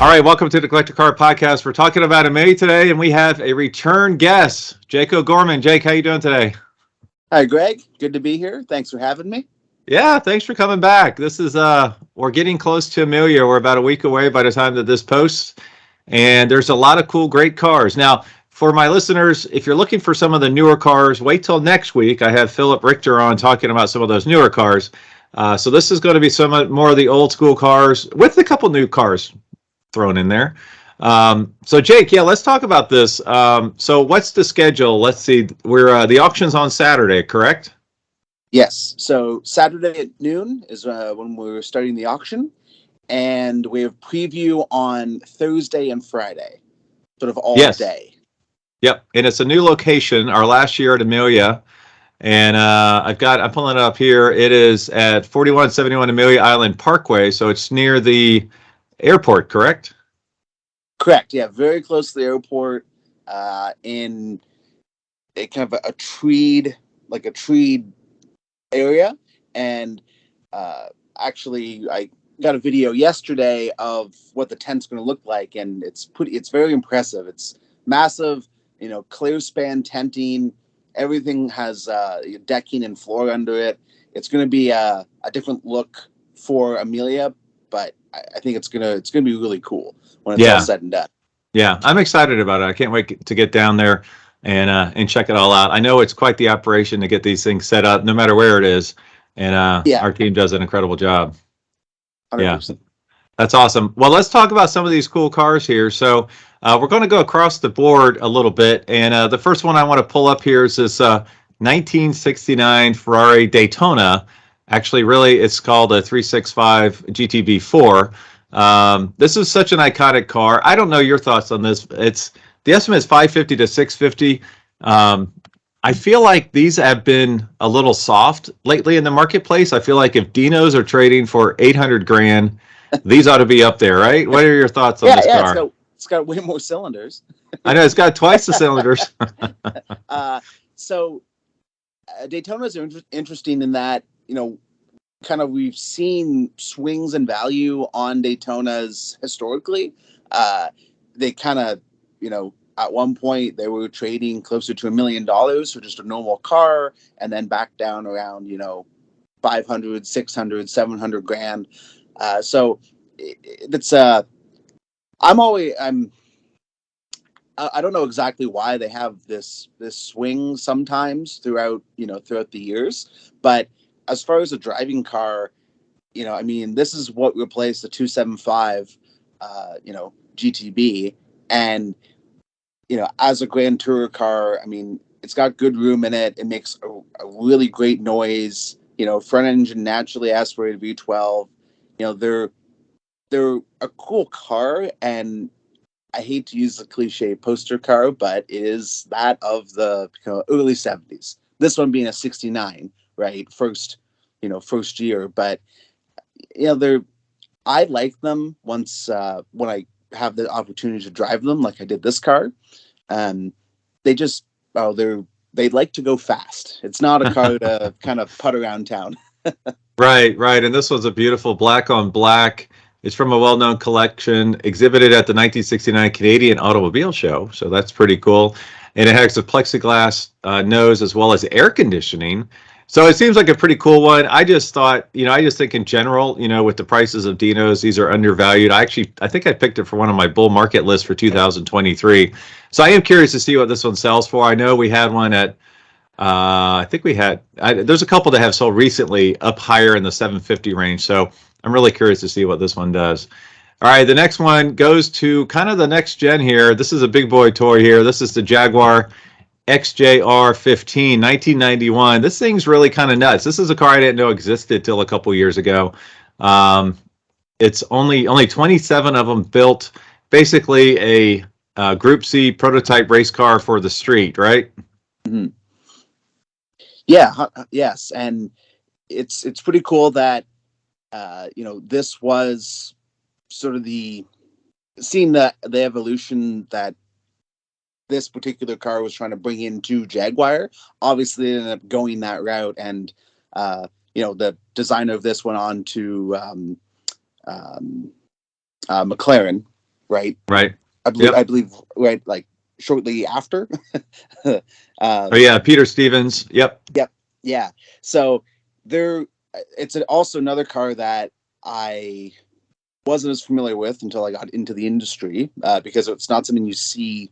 All right, welcome to the Collector Car Podcast. We're talking about Amelia today, and we have a return guest, Jake O'Gorman. Jake, how you doing today? Hi, Greg. Good to be here. Thanks for having me. Yeah, thanks for coming back. This is we're getting close to Amelia. We're about a week away by the time that this posts, and there's a lot of cool, great cars. Now, for my listeners, if you're looking for some of the newer cars, wait till next week. I have Philip Richter on talking about some of those newer cars. So this is going to be some more of the old school cars with a couple new cars thrown in there. So Jake, yeah, let's talk about this. So what's the schedule? Let's see. We're the auction's on Saturday, correct? Yes. So Saturday at noon is when we're starting the auction, and we have preview on Thursday and Friday, sort of all day. Yep, and it's a new location. Our last year at Amelia, and I'm pulling it up here. It is at 4171 Amelia Island Parkway, so it's near the airport, correct? Correct. Yeah, very close to the airport. In a kind of a treed area, and actually, I got a video yesterday of what the tent's going to look like, and it's very impressive. It's massive, clear span tenting. Everything has decking and floor under it. It's going to be a different look for Amelia, but I think it's gonna be really cool when it's all said and done. Yeah, I'm excited about it. I can't wait to get down there and check it all out. I know it's quite the operation to get these things set up, no matter where it is. And our team does an incredible job. 100%. Yeah, that's awesome. Well, let's talk about some of these cool cars here. So we're going to go across the board a little bit. And the first one I want to pull up here is this 1969 Ferrari Daytona. Actually, really, it's called a 365 GTB4. This is such an iconic car. I don't know your thoughts on this. The estimate is 550 to 650. I feel like these have been a little soft lately in the marketplace. I feel like if Dinos are trading for 800 grand, these ought to be up there, right? What are your thoughts on this car? It's got way more cylinders. I know, it's got twice the cylinders. So Daytonas are interesting in that, kind of we've seen swings in value on Daytonas historically. They kind of, at one point they were trading closer to $1 million for just a normal car, and then back down around, 500, 600, 700 grand. So it's I don't know exactly why they have this swing sometimes throughout the years, but as far as a driving car, this is what replaced the 275 GTB, and as a Grand Tourer car, it's got good room in it. It makes a really great noise. Front engine naturally aspirated V12. They're a cool car, and I hate to use the cliche poster car, but it is that of the early 70s. This one being a 69, right? First year, but I like them once when I have the opportunity to drive them, like I did this car. They like to go fast. It's not a car to kind of putt around town. Right. And this was a beautiful black on black. It's from a well-known collection exhibited at the 1969 Canadian Automobile Show. So that's pretty cool. And it has a plexiglass nose as well as air conditioning. So it seems like a pretty cool one. I just thought, I just think in general, with the prices of Dinos, these are undervalued. I think I picked it for one of my bull market lists for 2023. So I am curious to see what this one sells for. I know we had one at, there's a couple that have sold recently up higher in the 750 range. So I'm really curious to see what this one does. All right, the next one goes to kind of the next gen here. This is a big boy toy here. This is the Jaguar XJR15, 1991. This thing's really kind of nuts. This is a car I didn't know existed till a couple years ago. It's only 27 of them built. Basically a Group C prototype race car for the street, right? Mm-hmm. Yeah. Yes, and it's pretty cool that this was sort of seeing the evolution that this particular car was trying to bring into Jaguar. Obviously, it ended up going that route, and the designer of this went on to McLaren, right? Right. I believe, right, like shortly after. Oh yeah, Peter Stevens. Yep. Yep. Yeah. So it's also another car that I wasn't as familiar with until I got into the industry, because it's not something you see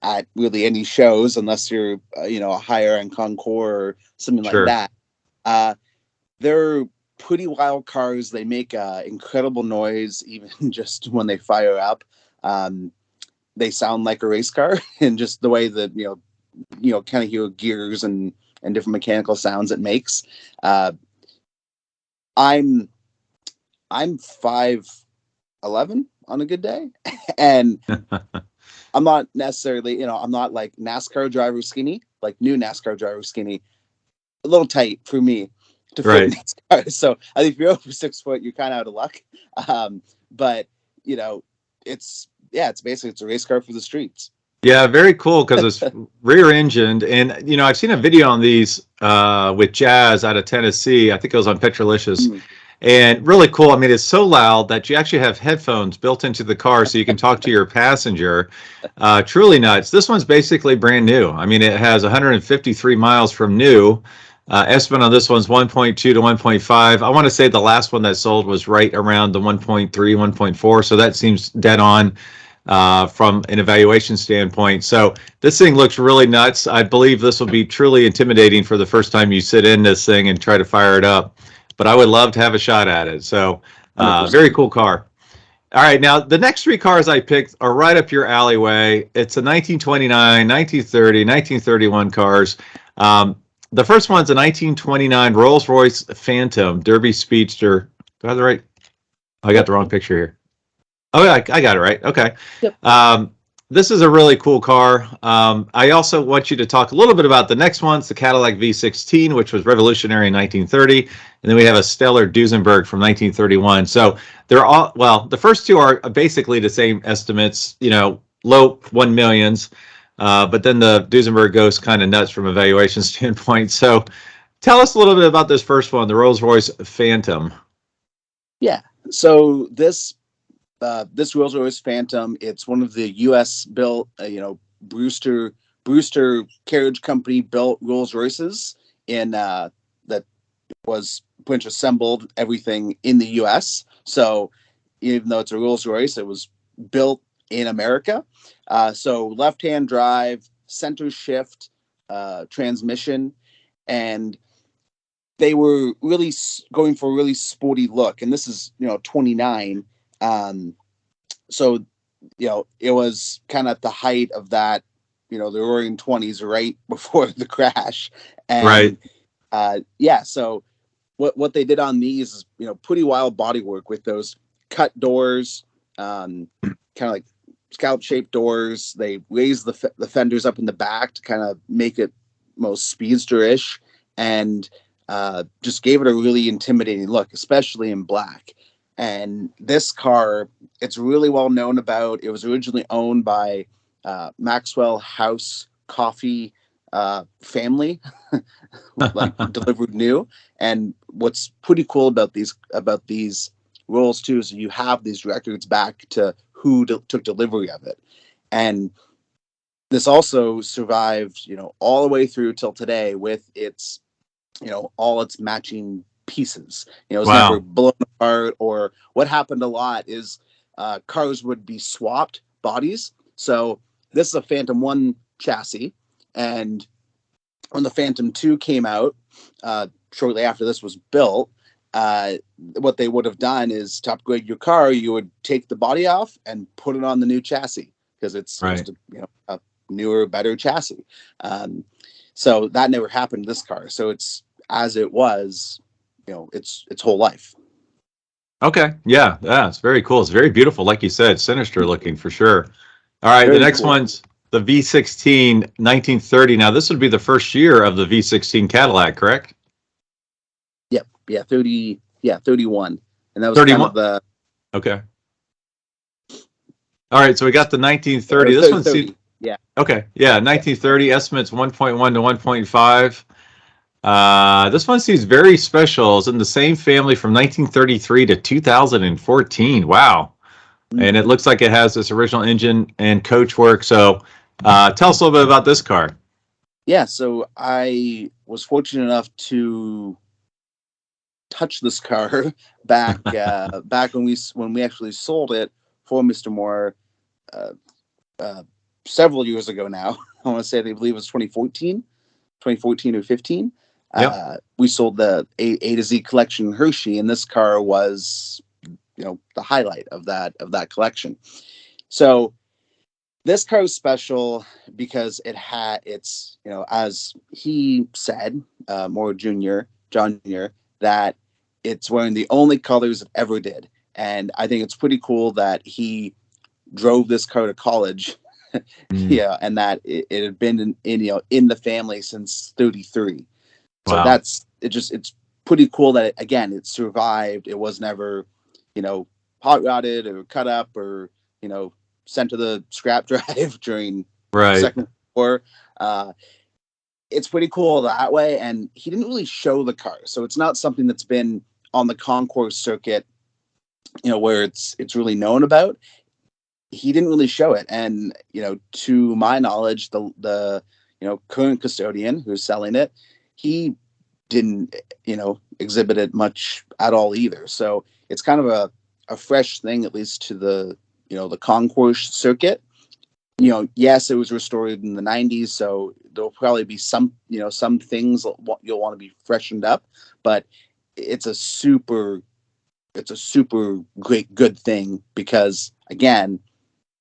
at really any shows unless you're, a higher end Concours or something like Sure. that. They're pretty wild cars. They make incredible noise, even just when they fire up. They sound like a race car, and just the way that kind of hear gears and different mechanical sounds it makes. I'm 5'11" on a good day, and I'm not necessarily, I'm not like NASCAR driver skinny, like new NASCAR driver skinny. A little tight for me to fit in these cars. So I think if you're over 6 foot, you're kind of out of luck. But it's basically, it's a race car for the streets. Yeah, very cool because it's rear engined, and I've seen a video on these with Jazz out of Tennessee. I think it was on Petrolicious. And really cool. I mean, it's so loud that you actually have headphones built into the car so you can talk to your passenger. Truly nuts. This one's basically brand new. I mean, it has 153 miles from new. Estimate on this one's 1.2 to 1.5. I want to say the last one that sold was right around the 1.3, 1.4. So that seems dead on from an evaluation standpoint. So this thing looks really nuts. I believe this will be truly intimidating for the first time you sit in this thing and try to fire it up. But I would love to have a shot at it. So very cool car. All right, now the next three cars I picked are right up your alleyway. It's a 1929, 1930, 1931 cars. The first one's a 1929 Rolls-Royce Phantom Derby Speedster. Do I have the right? I got the wrong picture here. Oh, yeah, I got it right. Okay. Yep. This is a really cool car. I also want you to talk a little bit about the next ones, the Cadillac V16, which was revolutionary in 1930. And then we have a stellar Duesenberg from 1931. So they're all, well, the first two are basically the same estimates, low 1 millions. But then the Duesenberg goes kind of nuts from a valuation standpoint. So tell us a little bit about this first one, the Rolls-Royce Phantom. Yeah. So this Rolls-Royce Phantom, it's one of the U.S. built, Brewster Carriage Company built Rolls-Royces that was pretty much assembled everything in the U.S. So even though it's a Rolls-Royce, it was built in America. So left-hand drive, center shift, transmission, and they were really going for a really sporty look. And this is, 29. So, it was kind of at the height of that, the roaring 20s right before the crash. And, so what they did on these is, pretty wild bodywork with those cut doors, kind of like scallop-shaped doors. They raised the fenders up in the back to kind of make it most speedster-ish, and just gave it a really intimidating look, especially in black. And this car, it's really well known about. It was originally owned by Maxwell House Coffee family, like delivered new. And what's pretty cool about these Rolls too is you have these records back to who took delivery of it. And this also survived, all the way through till today with its, all its matching pieces. It was never blown apart. Or what happened a lot is cars would be swapped bodies. So this is a Phantom 1 chassis, and when the Phantom 2 came out, shortly after this was built, what they would have done is to upgrade your car, you would take the body off and put it on the new chassis, because it's just a newer, better chassis. So that never happened to this car. So it's as it was, its whole life. Okay. Yeah. It's very cool. It's very beautiful. Like you said, sinister looking for sure. All right. Very the next cool. One's the V16 1930. Now, this would be the first year of the V16 Cadillac, correct? Yep. Yeah. 30. Yeah. 31. And that was 31. kind of the. Okay. All right. So we got the 1930. This one's. Yeah. Okay. Yeah. 1930 estimates 1.1 to 1.5. This one seems very special. It's in the same family from 1933 to 2014. Wow. and it looks like it has this original engine and coachwork. So tell us a little bit about this car. Yeah, so I was fortunate enough to touch this car back when we actually sold it for Mr. Moore several years ago now. I want to say, I believe it was 2014 or 15. Yep. We sold the A to Z collection in Hershey, and this car was, the highlight of that collection. So this car is special because it's, as he said, Moore Jr., John Jr., that it's wearing the only colors it ever did. And I think it's pretty cool that he drove this car to college. Yeah, and that it had been in the family since 33. So Wow. it's pretty cool that it survived. It was never, hot rodded or cut up or, sent to the scrap drive during the Second War. It's pretty cool that way. And he didn't really show the car. So it's not something that's been on the concours circuit, where it's really known about. He didn't really show it. And, to my knowledge, the current custodian who's selling it, he didn't, exhibit it much at all either. So it's kind of a fresh thing, at least to the concours circuit. Yes, it was restored in the 90s, so there'll probably be some things you'll want to be freshened up, but it's a super great, good thing because, again,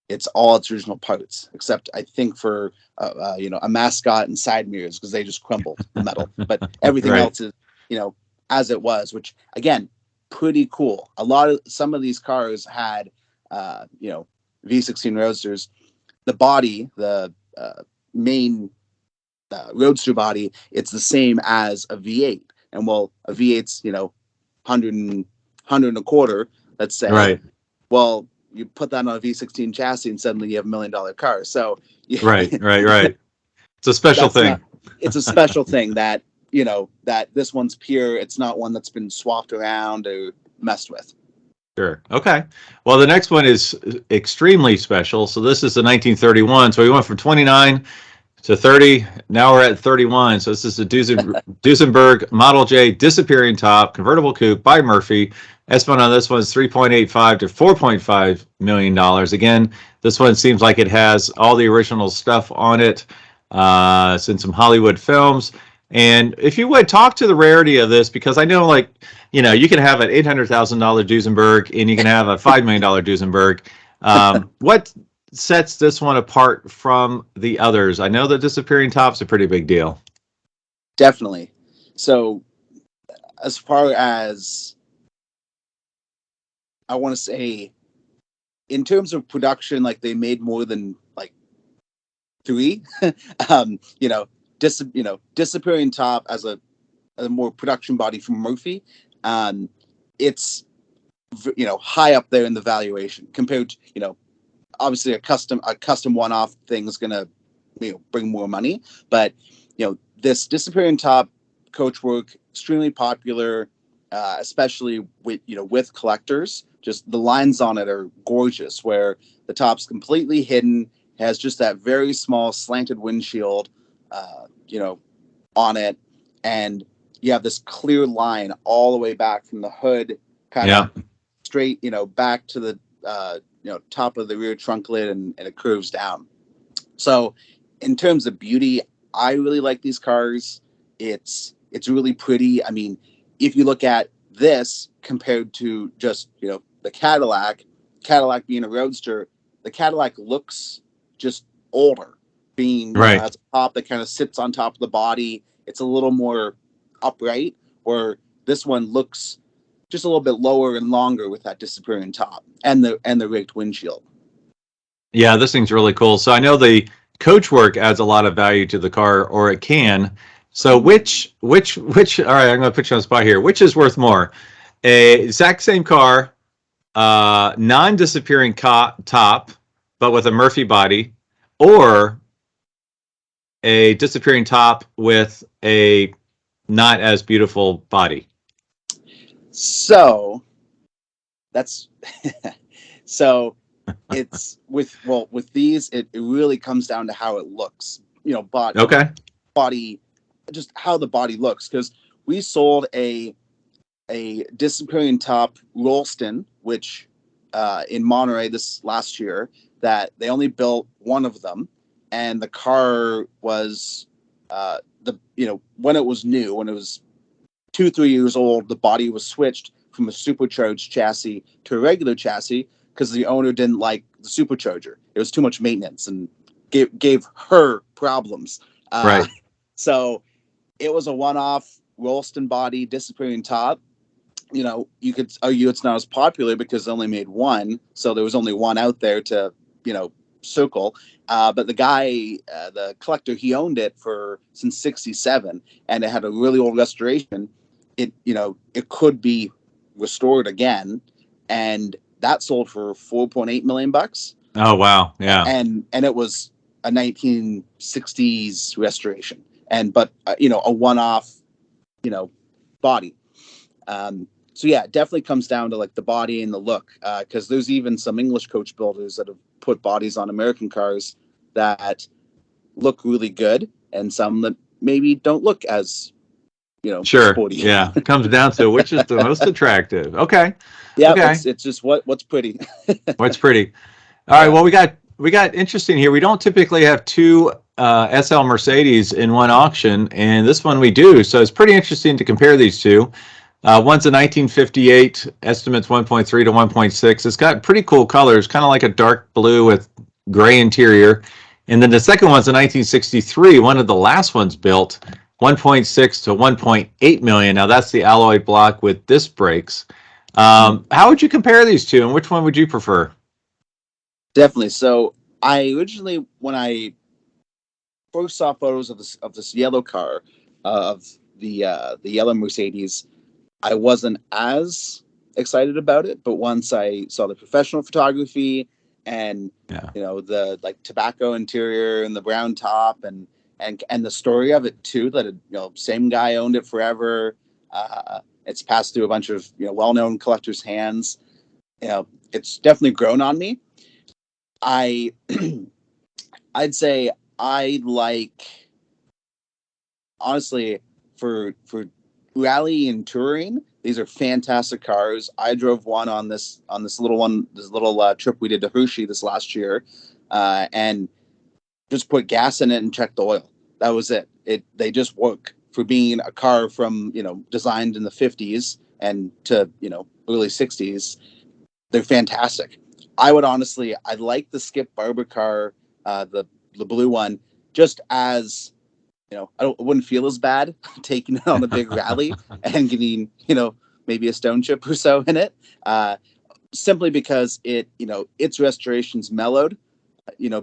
it's all its original parts, except I think for a mascot and side mirrors, because they just crumbled the metal. But everything else is as it was, which, again, pretty cool. Some of these cars had V16 Roadsters. The body, the main Roadster body, it's the same as a V8, and a V8's 100 and a quarter, let's say. Right. Well, you put that on a V16 chassis and suddenly you have $1 million car. So right. It's a special thing. It's a special thing that, that this one's pure. It's not one that's been swapped around or messed with. Sure. Okay. Well, the next one is extremely special. So this is the 1931. So we went from 29 to 30. Now we're at 31. So this is the Duesenberg Model J disappearing top convertible coupe by Murphy. Estimate on this one is $3.85 to $4.5 million. Again, this one seems like it has all the original stuff on it. It's in some Hollywood films. And if you would talk to the rarity of this, because I know, you can have an $800,000 Duesenberg and you can have a $5 million Duesenberg. What sets this one apart from the others? I know the disappearing top's a pretty big deal. Definitely. So as far as, I want to say, in terms of production, they made more than 3, disappearing top as a more production body from Murphy. It's, high up there in the valuation compared to, obviously a custom one-off thing is going to, bring more money. But, this disappearing top coachwork, extremely popular, especially with collectors. Just the lines on it are gorgeous, where the top's completely hidden, has just that very small slanted windshield, on it. And you have this clear line all the way back from the hood, kind of straight, back to the, top of the rear trunk lid, and it curves down. So in terms of beauty, I really like these cars. It's really pretty. I mean, if you look at this compared to just, the Cadillac being a Roadster, the Cadillac looks just older, being has a top that kind of sits on top of the body. It's a little more upright, where this one looks just a little bit lower and longer with that disappearing top and the rigged windshield. Yeah, this thing's really cool. So I know the coachwork adds a lot of value to the car, or it can. So which all right, I'm going to put you on the spot here. Which is worth more? A exact same car, non-disappearing top, but with a Murphy body, or a disappearing top with a not as beautiful body? So that's So it's with these, it really comes down to how it looks, body, just how the body looks. Because we sold a disappearing top Rolston, which in Monterey this last year, that they only built one of them, and the car was when it was new, when it was 2-3 years old, the body was switched from a supercharged chassis to a regular chassis because the owner didn't like the supercharger. It was too much maintenance and gave her problems. Right. So it was a one-off Rolston body, disappearing top. You could argue it's not as popular because they only made one, so there was only one out there to circle. But the guy, the collector, he owned it since '67, and it had a really old restoration. It could be restored again, and that sold for $4.8 million. Oh wow, yeah. And it was a 1960s restoration, but a one-off, body. So yeah, it definitely comes down to like the body and the look, because there's even some English coach builders that have put bodies on American cars that look really good, and some that maybe don't look as sure sporty. Yeah, it comes down to which is the most attractive. Okay. Yeah, okay. It's just what's pretty. What's pretty. All right, well, we got interesting here. We don't typically have two SL Mercedes in one auction, and this one we do, so it's pretty interesting to compare these two. One's a 1958, estimates 1.3 to 1.6. It's got pretty cool colors, kind of like a dark blue with gray interior. And then the second one's a 1963, one of the last ones built, 1.6 to 1.8 million. Now that's the alloy block with disc brakes. How would you compare these two, and which one would you prefer? Definitely. So I originally, when I first saw photos of this yellow car, of the yellow Mercedes, I wasn't as excited about it, but once I saw the professional photography and the like tobacco interior and the brown top and the story of it too, that same guy owned it forever. It's passed through a bunch of well-known collectors' hands. It's definitely grown on me. I'd say I like, honestly, for rally and touring, these are fantastic cars. I drove one on this little trip we did to Hershey this last year, and just put gas in it and checked the oil. That was it. They just work for being a car from designed in the 50s and to early 60s. They're fantastic. I like the Skip Barber car, the blue one, just as I wouldn't feel as bad taking it on a big rally and getting maybe a stone chip or so in it, simply because its restoration's mellowed,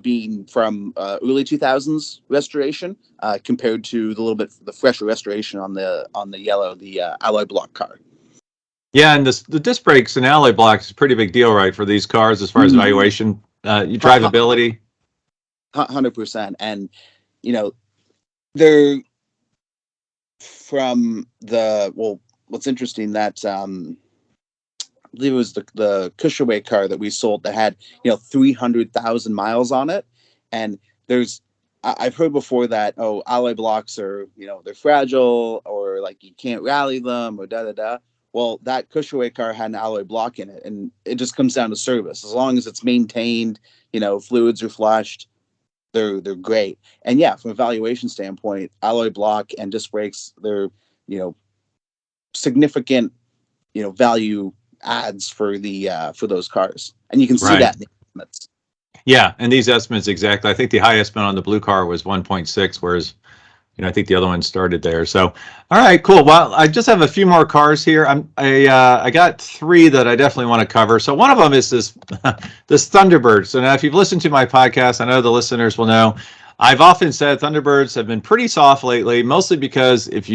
being from early 2000s restoration, compared to the fresher restoration on the yellow, the alloy block car. Yeah, and the disc brakes and alloy blocks is a pretty big deal, right, for these cars as far as evaluation, drivability. 100%, and they're from what's interesting that I believe it was the Cushaway car that we sold that had 300,000 miles on it, and I've heard before that alloy blocks are they're fragile, or like you can't rally them, or da da da. Well, that Cushaway car had an alloy block in it, and it just comes down to service. As long as it's maintained, fluids are flushed, they're great. And yeah, from a valuation standpoint, alloy block and disc brakes, they're significant value adds for those cars, and you can see that in the estimates. Yeah, and these estimates exactly. I think the highest estimate on the blue car was 1.6, whereas I think the other one started there. So, all right, cool. Well, I just have a few more cars here. I got three that I definitely want to cover. So one of them is this Thunderbird. So now, if you've listened to my podcast, I know the listeners will know, I've often said Thunderbirds have been pretty soft lately, mostly because if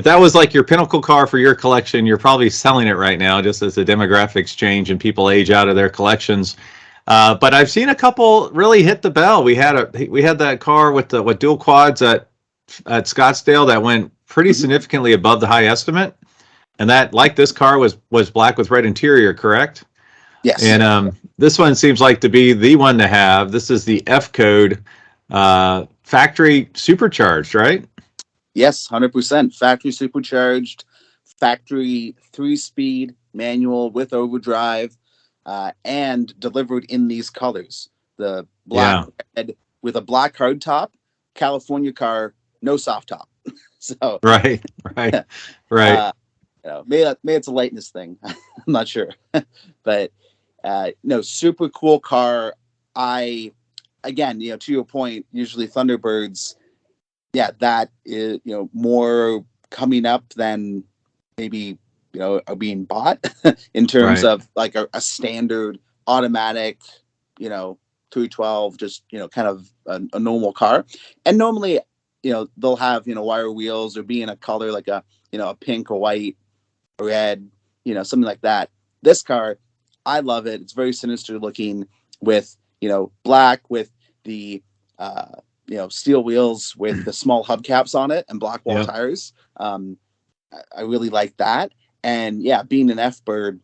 that was like your pinnacle car for your collection, you're probably selling it right now, just as the demographics change and people age out of their collections. But I've seen a couple really hit the bell. We had that car with the dual quads at Scottsdale that went pretty significantly above the high estimate, and that, like this car, was black with red interior, correct? Yes. And this one seems like to be the one to have. This is the F code factory supercharged, right? Yes, 100%. Factory supercharged, factory 3-speed manual with overdrive, and delivered in these colors. The black red with a black hard top, California car, no soft top. So Right, right, right. maybe it's a lightness thing. I'm not sure, but no, super cool car. Again, to your point, usually Thunderbirds, yeah, that is, more coming up than maybe, are being bought in terms Right. of like a standard automatic, 312, just, kind of a normal car. And normally, they'll have, wire wheels or be in a color like a pink or white or red, something like that. This car, I love it. It's very sinister looking with, black with the, steel wheels with the small hubcaps on it and black wall tires. I really like that. And yeah, being an F-Bird,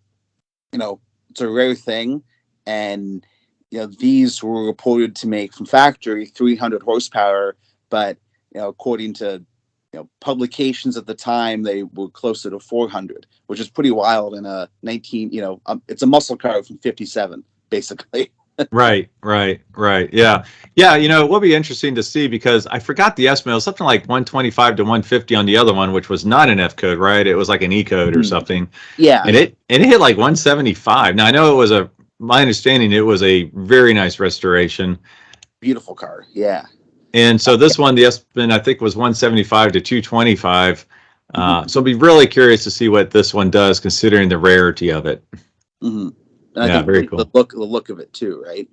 it's a rare thing. And, these were reported to make from factory 300 horsepower, but, according to, publications at the time, they were closer to 400, which is pretty wild in a 19, it's a muscle car from 57, basically. Right. Yeah. Yeah. It will be interesting to see because I forgot the estimate. It was something like 125 to 150 on the other one, which was not an F code, right? It was like an E code or something. Yeah. And it hit like 175. Now I know my understanding, it was a very nice restoration. Beautiful car. Yeah. And so this one, the estimate, I think, was 175 to 225. So I'll be really curious to see what this one does, considering the rarity of it. Mm-hmm. And I think very cool. The look of it too, right?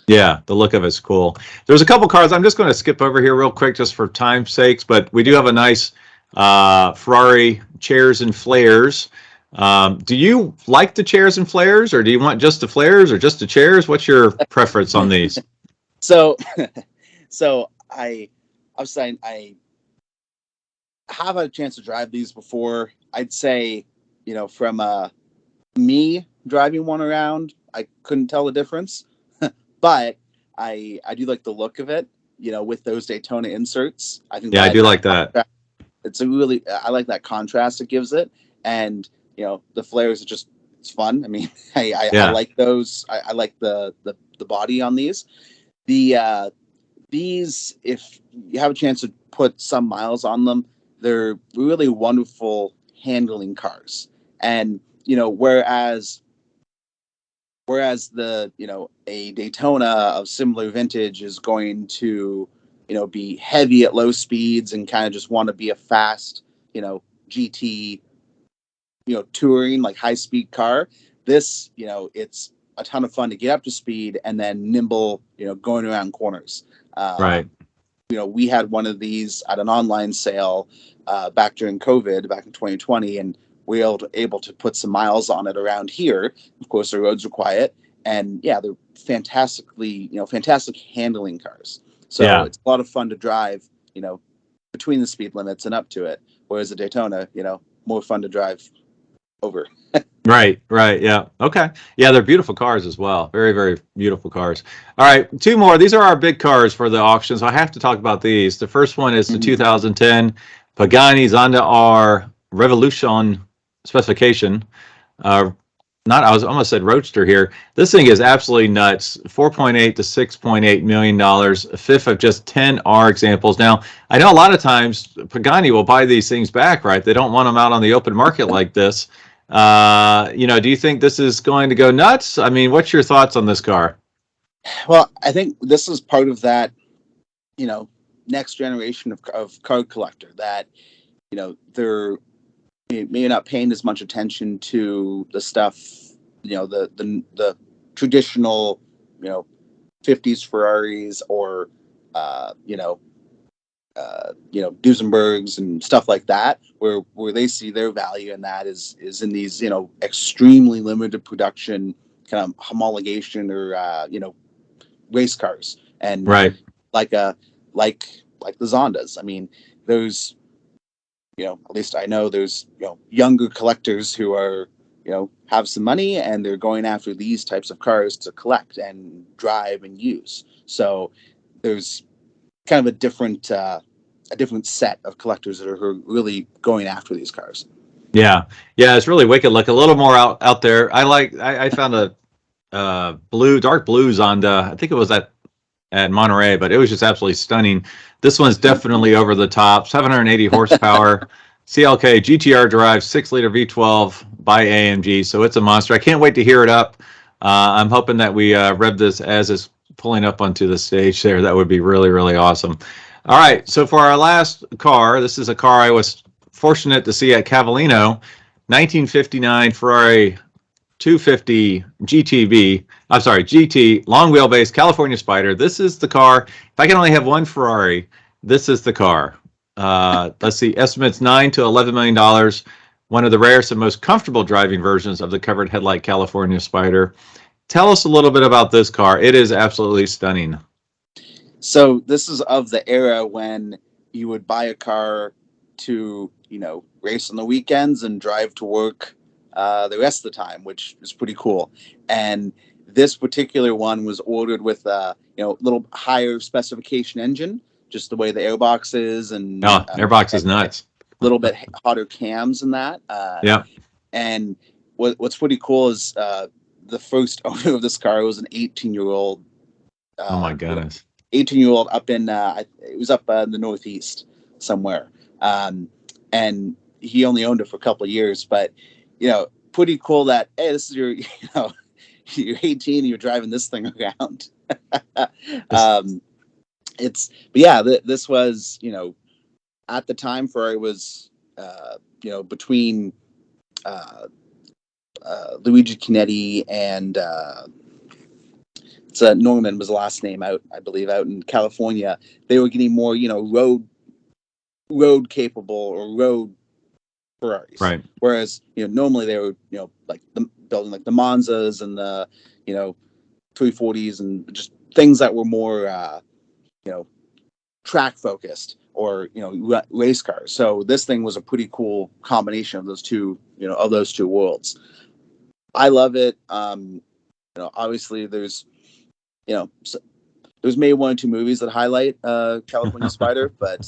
Yeah, the look of it's cool. There's a couple cars I'm just going to skip over here real quick just for time's sakes, but we do have a nice Ferrari chairs and flares. Do you like the chairs and flares, or do you want just the flares or just the chairs? What's your preference on these? So I was saying I have had a chance to drive these before. I'd say, from me driving one around, I couldn't tell the difference, but I do like the look of it, with those Daytona inserts. I think I do like that. It's I like that contrast it gives it. And, the flares are it's fun. I mean, I like those. I like the body on these. These, if you have a chance to put some miles on them, they're really wonderful handling cars. And, whereas the, a Daytona of similar vintage is going to, be heavy at low speeds and kind of just want to be a fast, GT, touring, like high speed car. This, it's a ton of fun to get up to speed and then nimble, going around corners. Right. We had one of these at an online sale back during COVID, back in 2020, and we were able to put some miles on it around here. Of course, the roads are quiet, and yeah, they're fantastic handling cars. So it's a lot of fun to drive, between the speed limits and up to it. Whereas a Daytona, more fun to drive over. Right. Yeah. Okay. Yeah, they're beautiful cars as well. Very, very beautiful cars. All right, two more. These are our big cars for the auction, so I have to talk about these. The first one is the 2010 Pagani Zonda R Revolution Specification. I almost said Roadster here. This thing is absolutely nuts. $4.8 to $6.8 million, a fifth of just 10 R examples. Now, I know a lot of times Pagani will buy these things back, right? They don't want them out on the open market like this. Do you think this is going to go nuts? I mean, what's your thoughts on this car? Well, I think this is part of that, next generation of car collector that, they're maybe not paying as much attention to the stuff, the traditional, 50s Ferraris or, Duesenbergs and stuff like that, where they see their value in that is in these, extremely limited production kind of homologation or, race cars. And Right. like the Zondas. I mean, there's, at least I know there's, younger collectors who are, have some money, and they're going after these types of cars to collect and drive and use. So there's kind of a different set of collectors that are really going after these cars. Yeah, yeah, it's really wicked. Look a little more out there. I found a dark blue Zonda. I think it was at Monterey, but it was just absolutely stunning. This one's definitely over the top. 780 horsepower, CLK GTR drive, 6-liter V12 by AMG. So it's a monster. I can't wait to hear it up. I'm hoping that we rev this as it's pulling up onto the stage there. That would be really, really awesome. All right. So for our last car, this is a car I was fortunate to see at Cavallino, 1959 Ferrari 250 GTB. I'm sorry, GT, long wheelbase, California Spider. This is the car. If I can only have one Ferrari, this is the car. Let's see, estimates $9 to $11 million. One of the rarest and most comfortable driving versions of the covered headlight California Spider. Tell us a little bit about this car. It is absolutely stunning. So this is of the era when you would buy a car to, race on the weekends and drive to work the rest of the time, which is pretty cool. And this particular one was ordered with a little higher specification engine, just the way the airbox is, and airbox is nuts. A little bit hotter cams and that. Yeah. And what's pretty cool is the first owner of this car was an 18-year-old. Oh my goodness. 18-year-old up in it was up in the Northeast somewhere, and he only owned it for a couple of years, but pretty cool that, hey, this is your you're 18 and you're driving this thing around. This was at the time Ferrari was between Luigi Chinetti and Norman was the last name out in California. They were getting more road capable or road Ferraris, right? Whereas normally they were building like the Monzas and the 340s and just things that were more track focused or race cars. So this thing was a pretty cool combination of those two worlds. I love it. Obviously there's there's maybe one or two movies that highlight California Spider, but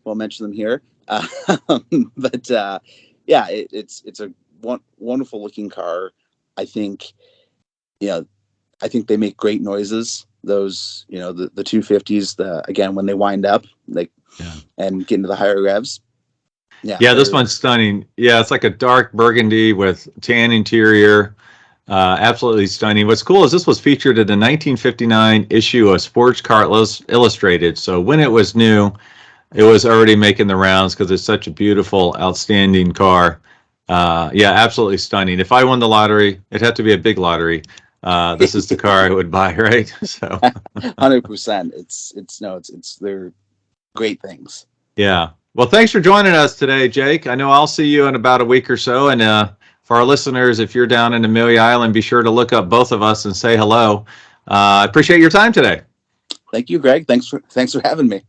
we'll mention them here. It's a wonderful looking car. I think they make great noises. Those the 250s. Again, when they wind up, and get into the higher revs. Yeah, this one's stunning. Yeah, it's like a dark burgundy with tan interior. Absolutely stunning. What's cool is this was featured in the 1959 issue of Sports Car Illustrated. So when it was new, it was already making the rounds because it's such a beautiful, outstanding car. Absolutely stunning. If I won the lottery, it'd have to be a big lottery. This is the car I would buy, right? So 100%. It's they're great things. Yeah. Well, thanks for joining us today, Jake. I know I'll see you in about a week or so. And for our listeners, if you're down in Amelia Island, be sure to look up both of us and say hello. I appreciate your time today. Thank you, Greg. Thanks for having me.